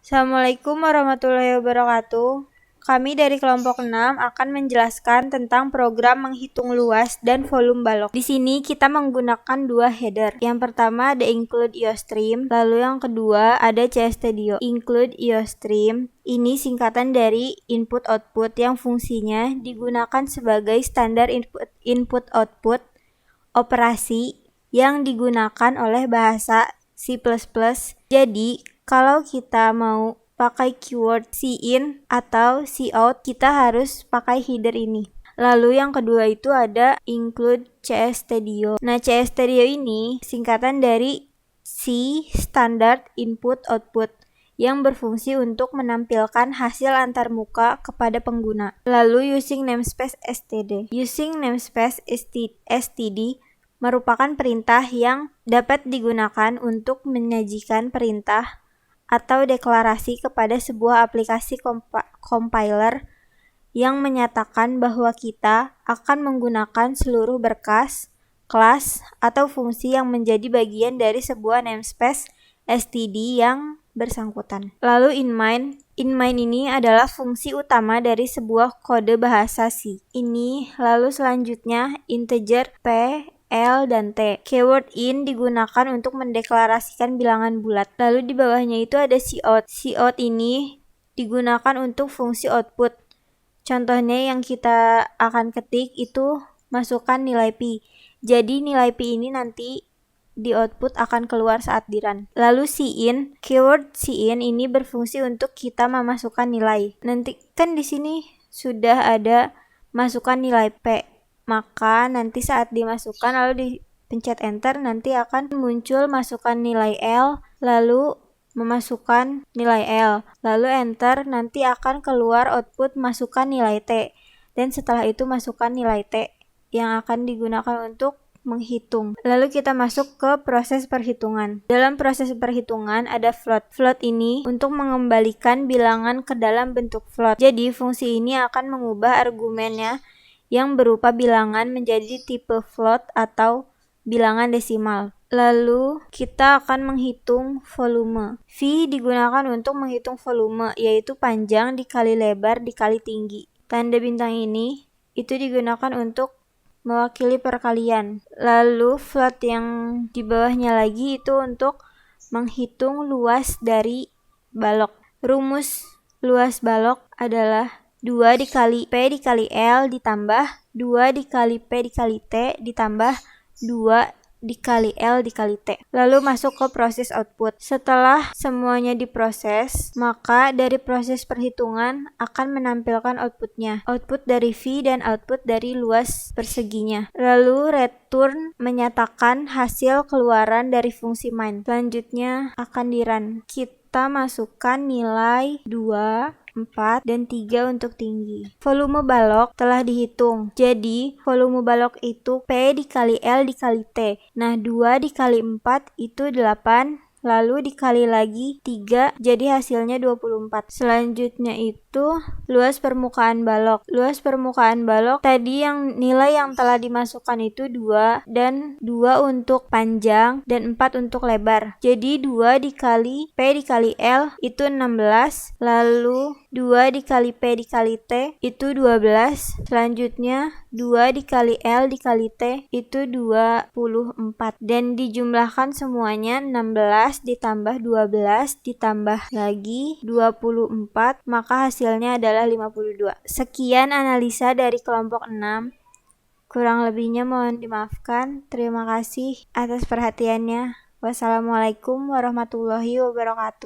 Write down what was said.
Assalamualaikum warahmatullahi wabarakatuh. Kami dari kelompok 6 akan menjelaskan tentang program menghitung luas dan volume balok. Di sini kita menggunakan dua header. Yang pertama ada include IOStream, lalu yang kedua ada CStudio. Include IOStream ini singkatan dari input output yang fungsinya digunakan sebagai standar input output operasi yang digunakan oleh bahasa C++. Jadi, kalau kita mau pakai keyword cin atau cout, kita harus pakai header ini. Lalu yang kedua itu ada include CStudio. Nah, CStudio ini singkatan dari C Standard Input Output yang berfungsi untuk menampilkan hasil antarmuka kepada pengguna. Lalu using namespace std. Using namespace std merupakan perintah yang dapat digunakan untuk menyajikan perintah atau deklarasi kepada sebuah aplikasi compiler yang menyatakan bahwa kita akan menggunakan seluruh berkas, kelas, atau fungsi yang menjadi bagian dari sebuah namespace std yang bersangkutan. Lalu inmain ini adalah fungsi utama dari sebuah kode bahasa C. Lalu selanjutnya integer P, L, dan T. Keyword in digunakan untuk mendeklarasikan bilangan bulat. Lalu di bawahnya itu ada cout. Cout ini digunakan untuk fungsi output. Contohnya yang kita akan ketik itu masukkan nilai pi. Jadi nilai pi ini nanti di output akan keluar saat di run. Lalu cin, keyword cin ini berfungsi untuk kita memasukkan nilai. Nanti kan di sini sudah ada masukkan nilai p. Maka nanti saat dimasukkan lalu dipencet enter, nanti akan muncul masukkan nilai L, lalu memasukkan nilai L, lalu enter, nanti akan keluar output masukkan nilai T, dan setelah itu masukkan nilai T yang akan digunakan untuk menghitung. Lalu kita masuk ke proses perhitungan. Dalam proses perhitungan ada float. Float ini untuk mengembalikan bilangan ke dalam bentuk float. Jadi fungsi ini akan mengubah argumennya yang berupa bilangan menjadi tipe float atau bilangan desimal. Lalu kita akan menghitung volume. V digunakan untuk menghitung volume, yaitu panjang dikali lebar dikali tinggi. Tanda bintang ini itu digunakan untuk mewakili perkalian. Lalu float yang di bawahnya lagi itu untuk menghitung luas dari balok. Rumus luas balok adalah 2 dikali P dikali L ditambah 2 dikali P dikali T ditambah 2 dikali L dikali T. Lalu masuk ke proses output. Setelah semuanya diproses, maka dari proses perhitungan akan menampilkan outputnya. Output dari V dan output dari luas perseginya. Lalu return menyatakan hasil keluaran dari fungsi main. Selanjutnya akan di run. Kita masukkan nilai 2, 4, dan 3 untuk tinggi. Volume balok telah dihitung. Jadi, volume balok itu P dikali L dikali T. Nah, 2 dikali 4 itu 8. Lalu dikali lagi 3, jadi hasilnya 24. Selanjutnya itu luas permukaan balok. Luas permukaan balok tadi yang nilai yang telah dimasukkan itu 2 dan 2 untuk panjang dan 4 untuk lebar. Jadi 2 dikali P dikali L itu 16. Lalu 2 dikali P dikali T itu 12. Selanjutnya 2 dikali L dikali T itu 24. Dan dijumlahkan semuanya 16 ditambah 12 ditambah lagi 24, maka hasilnya adalah 52. Sekian analisa dari kelompok 6. Kurang lebihnya mohon dimaafkan. Terima kasih atas perhatiannya. Wassalamualaikum warahmatullahi wabarakatuh.